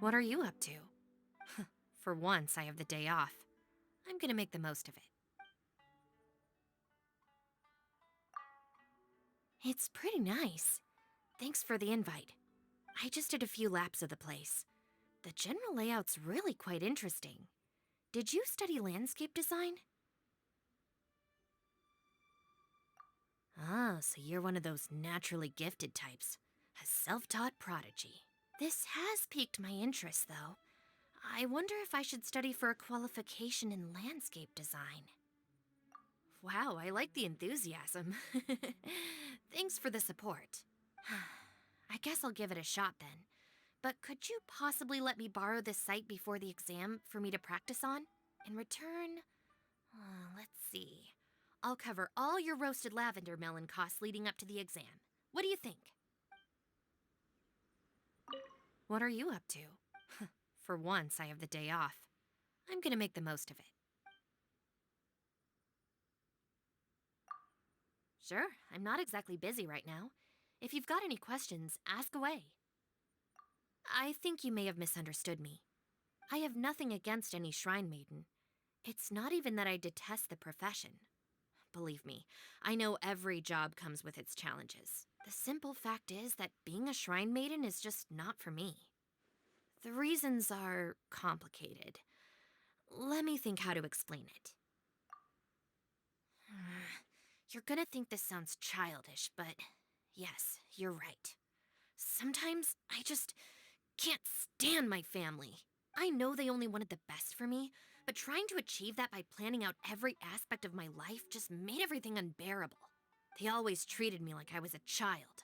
What are you up to? For once, I have the day off. I'm gonna make the most of it. It's pretty nice. Thanks for the invite. I just did a few laps of the place. The general layout's really quite interesting. Did you study landscape design? Ah, so you're one of those naturally gifted types. A self-taught prodigy. This has piqued my interest, though. I wonder if I should study for a qualification in landscape design. Wow, I like the enthusiasm. Thanks for the support. I guess I'll give it a shot then. But could you possibly let me borrow this site before the exam for me to practice on? In return, let's see. I'll cover all your roasted lavender melon costs leading up to the exam. What do you think? What are you up to? For once, I have the day off. I'm gonna make the most of it. Sure, I'm not exactly busy right now. If you've got any questions, ask away. I think you may have misunderstood me. I have nothing against any shrine maiden. It's not even that I detest the profession. Believe me, I know every job comes with its challenges. The simple fact is that being a shrine maiden is just not for me. The reasons are complicated. Let me think how to explain it. You're gonna think this sounds childish, but yes, you're right. Sometimes I just can't stand my family. I know they only wanted the best for me, but trying to achieve that by planning out every aspect of my life just made everything unbearable. They always treated me like I was a child.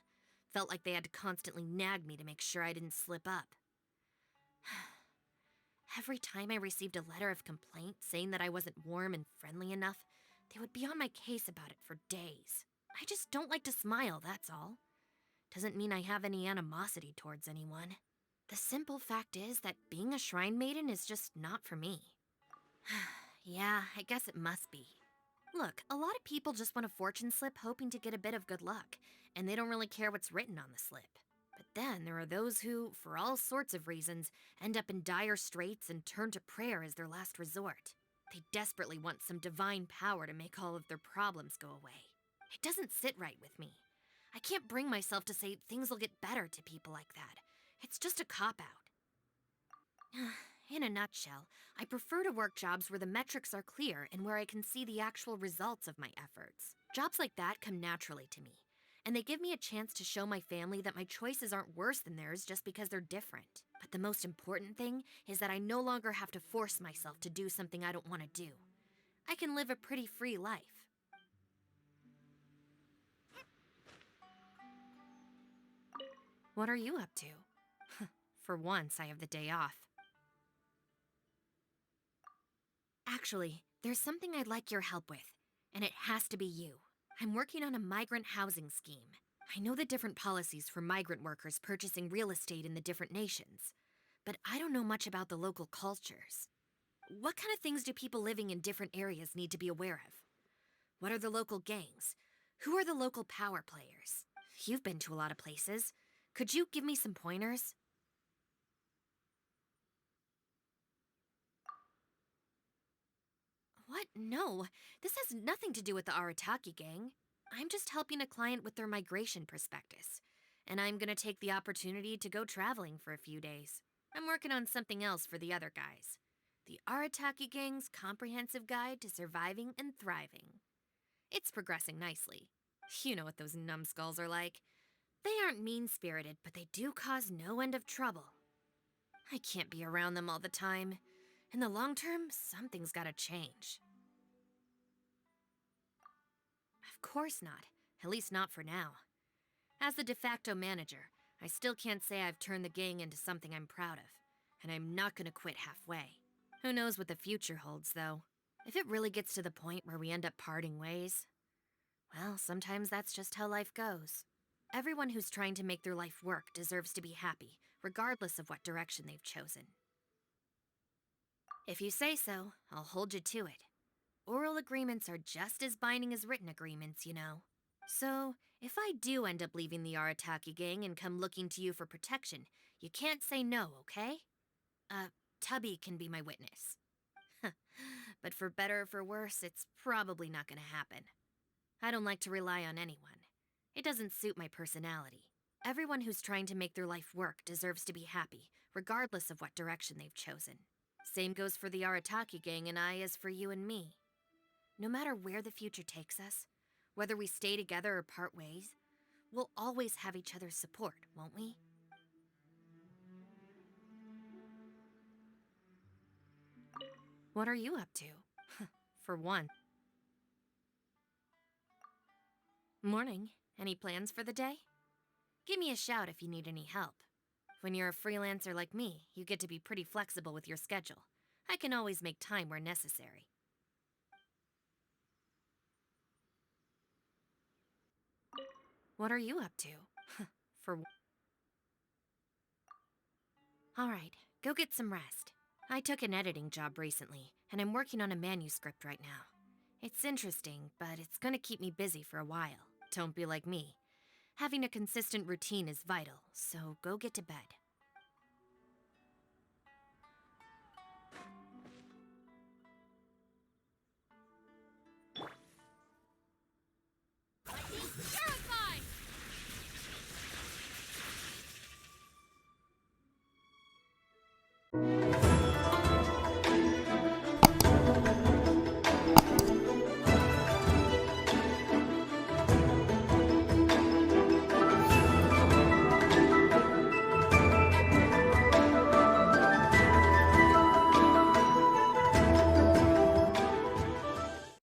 Felt like they had to constantly nag me to make sure I didn't slip up. Every time I received a letter of complaint saying that I wasn't warm and friendly enough, they would be on my case about it for days. I just don't like to smile, that's all. Doesn't mean I have any animosity towards anyone. The simple fact is that being a shrine maiden is just not for me. Yeah, I guess it must be. Look, a lot of people just want a fortune slip hoping to get a bit of good luck, and they don't really care what's written on the slip. But then there are those who, for all sorts of reasons, end up in dire straits and turn to prayer as their last resort. They desperately want some divine power to make all of their problems go away. It doesn't sit right with me. I can't bring myself to say things will get better to people like that. It's just a cop-out. In a nutshell, I prefer to work jobs where the metrics are clear and where I can see the actual results of my efforts. Jobs like that come naturally to me, and they give me a chance to show my family that my choices aren't worse than theirs just because they're different. But the most important thing is that I no longer have to force myself to do something I don't want to do. I can live a pretty free life. What are you up to? For once, I have the day off. Actually, there's something I'd like your help with, and it has to be you. I'm working on a migrant housing scheme. I know the different policies for migrant workers purchasing real estate in the different nations, but I don't know much about the local cultures. What kind of things do people living in different areas need to be aware of? What are the local gangs? Who are the local power players? You've been to a lot of places. Could you give me some pointers? What? No, this has nothing to do with the Arataki gang. I'm just helping a client with their migration prospectus, and I'm gonna take the opportunity to go traveling for a few days. I'm working on something else for the other guys. The Arataki gang's comprehensive guide to surviving and thriving. It's progressing nicely. You know what those numbskulls are like. They aren't mean-spirited, but they do cause no end of trouble. I can't be around them all the time. In the long term, something's gotta change. Of course not. At least not for now. As the de facto manager, I still can't say I've turned the gang into something I'm proud of. And I'm not gonna quit halfway. Who knows what the future holds, though. If it really gets to the point where we end up parting ways, well, sometimes that's just how life goes. Everyone who's trying to make their life work deserves to be happy, regardless of what direction they've chosen. If you say so, I'll hold you to it. Oral agreements are just as binding as written agreements, you know. So, if I do end up leaving the Arataki gang and come looking to you for protection, you can't say no, okay? Tubby can be my witness. But for better or for worse, it's probably not gonna happen. I don't like to rely on anyone. It doesn't suit my personality. Everyone who's trying to make their life work deserves to be happy, regardless of what direction they've chosen. Same goes for the Arataki gang and I as for you and me. No matter where the future takes us, whether we stay together or part ways, we'll always have each other's support, won't we? What are you up to? For one. Morning. Any plans for the day? Give me a shout if you need any help. When you're a freelancer like me, you get to be pretty flexible with your schedule. I can always make time where necessary. What are you up to? For Alright, go get some rest. I took an editing job recently, and I'm working on a manuscript right now. It's interesting, but it's gonna keep me busy for a while. Don't be like me. Having a consistent routine is vital, so go get to bed.